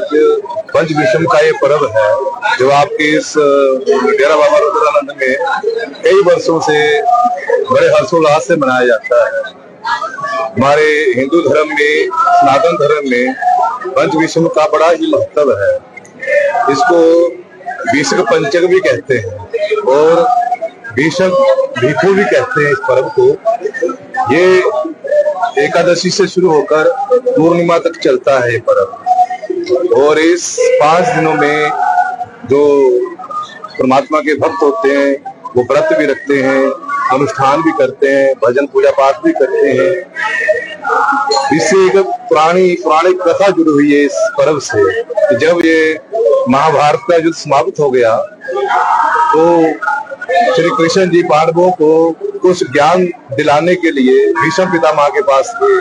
आज पंचविषम का ये पर्व है जो आपके इस डेरा बाबा रुद्रानंद में कई वर्षों से बड़े हर्षोल्लास से मनाया जाता है। हमारे हिंदू धर्म में, सनातन धर्म में पंचविषम का बड़ा ही महत्व है। इसको भीषक पंचक भी कहते हैं और भीषक भीखू भी कहते हैं इस पर्व को। ये एकादशी से शुरू होकर पूर्णिमा तक चलता है ये पर्व, और इस 5 दिनों में जो परमात्मा के भक्त होते हैं वो व्रत भी रखते हैं, अनुष्ठान भी करते हैं, भजन पूजा पाठ भी करते हैं। इससे एक पुरानी कथा जुड़ी हुई है इस पर्व से। तो जब ये महाभारत का युद्ध समाप्त हो गया तो श्री कृष्ण जी पांडवों को कुछ ज्ञान दिलाने के लिए भीष्म पितामह के पास थे।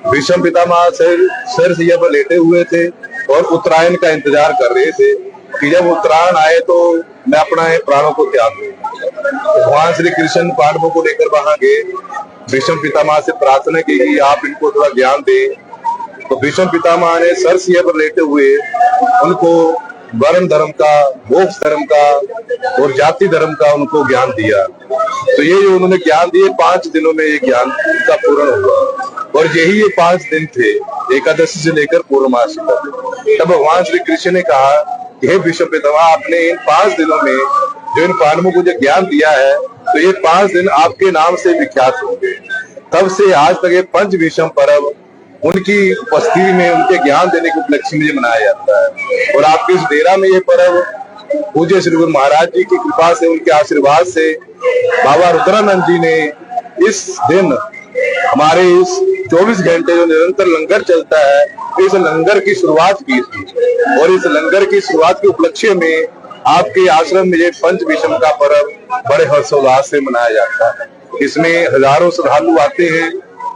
भीष्म पितामह सर से पर लेटे हुए थे और उत्तरायण का इंतजार कर रहे थे कि जब उत्तरायण आए तो मैं अपना प्राणों को त्याग दूं। भगवान श्री कृष्ण पांडवों को लेकर वहां गए, भीष्म पितामह से प्रार्थना की कि आप इनको थोड़ा ज्ञान दें। तो भीष्म पितामह ने सर सिंह पर लेटे हुए उनको वर्ण धर्म का, मोक्ष धर्म का और जाति धर्म का उनको ज्ञान दिया। तो ये जो उन्होंने ज्ञान दिए 5 दिनों में ये ज्ञान उनका पूर्ण हुआ, और यही ये 5 दिन थे एकादशी से लेकर पूर्णमासी तक। तब भगवान श्री कृष्ण ने कहा कि हे भीष्म पितामह, आपने इन 5 दिनों में जो इन पांडवों को जो ज्ञान दिया है तो ये 5 दिन आपके नाम से विख्यात होंगे। तब से आज तक ये पंचविषम पर्व उनकी उपस्थिति में, उनके ज्ञान देने के उपलक्ष्य में मनाया जाता है। और आपके इस डेरा में ये पर्व पूज्य श्री गुरु महाराज जी की कृपा से, उनके आशीर्वाद से बाबा रुद्रानंद जी ने इस दिन हमारे इस 24 घंटे जो निरंतर लंगर चलता है, इस लंगर की शुरुआत की थी। और इस लंगर की शुरुआत के उपलक्ष्य में आपके आश्रम में ये पंचविषम का पर्व बड़े हर्षोल्लास से मनाया जाता है। इसमें हजारों श्रद्धालु आते हैं,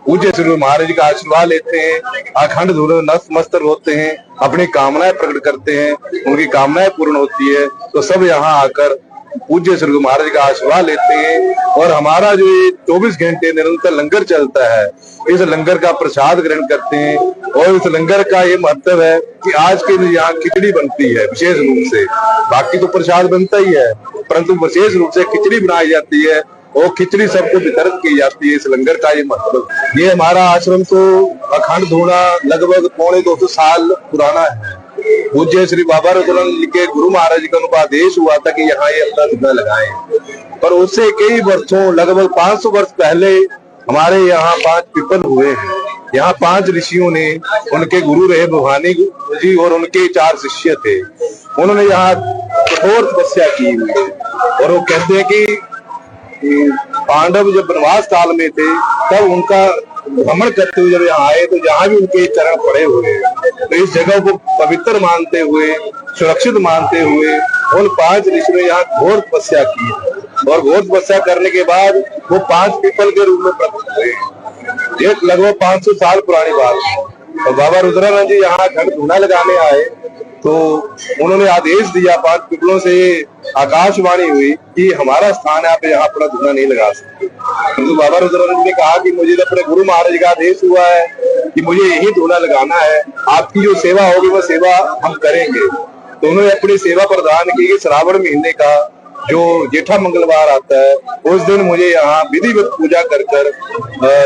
पूज्य श्री महाराज का आशीर्वाद लेते हैं, अखंड धूल नतमस्तक होते हैं, अपनी कामनाएं प्रकट करते हैं, उनकी कामनाएं पूर्ण होती है। तो सब यहाँ आकर पूज्य श्री महाराज का आशीर्वाद लेते हैं। और हमारा जो ये 24 घंटे निरंतर लंगर चलता है, इस लंगर का प्रसाद ग्रहण करते हैं। और इस लंगर का ये महत्व है कि आज के लिए यहाँ खिचड़ी बनती है विशेष रूप से। बाकी तो प्रसाद बनता ही है, परंतु विशेष रूप से खिचड़ी बनाई जाती है और खिचड़ी सबको वितरित की जाती है। इस लंगर का ये मतलब। ये हमारा आश्रम तो अखंड धूना लगभग 250 साल पुराना है। पूज्य श्री बाबा रुद्रानंद जी के गुरु महाराज का उनको आदेश हुआ था कि यहाँ ये अपना धूना लगाएं, पर उससे कई वर्षों, लगभग 500 वर्ष पहले हमारे यहाँ 5 पीपल हुए हैं। यहाँ 5 ऋषियों ने, उनके गुरु रहे भवानी जी और उनके 4 शिष्य थे। उन्होंने यहाँ कठोर तपस्या की हुई है। और वो कहते हैं कि पांडव जब वनवास काल में थे तब उनका भ्रमण करते हुए जब यहाँ आए तो जहाँ भी उनके चरण पड़े हुए, तो इस जगह को पवित्र मानते हुए, सुरक्षित मानते हुए उन 5 ऋषियों ने यहाँ घोर तपस्या की। और घोर तपस्या करने के बाद वो 5 पीपल के रूप में प्रकट हुए। ये लगभग 500 साल पुरानी बात है। और बाबा रुद्रानंद जी यहाँ अखंड धूना लगाने आए तो उन्होंने आदेश दिया, 5 पीपलों से आकाशवाणी हुई कि हमारा स्थान है, आप यहाँ अपना धूना नहीं लगा सकते। तो बाबा रुद्रानंद ने कहा कि मुझे अपने गुरु महाराज का आदेश हुआ है कि मुझे यही धूना लगाना है, आपकी जो सेवा होगी वो सेवा हम करेंगे। तो उन्होंने अपनी सेवा प्रदान की कि श्रावण महीने का जो जेठा मंगलवार आता है उस दिन मुझे यहाँ विधिवत पूजा कर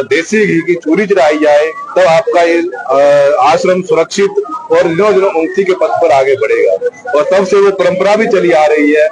देसी घी की चूरी चढ़ाई जाए, तो आपका ये आश्रम सुरक्षित और दिनों दिनों उन्नति के पथ पर आगे बढ़ेगा। और तब से वो परंपरा भी चली आ रही है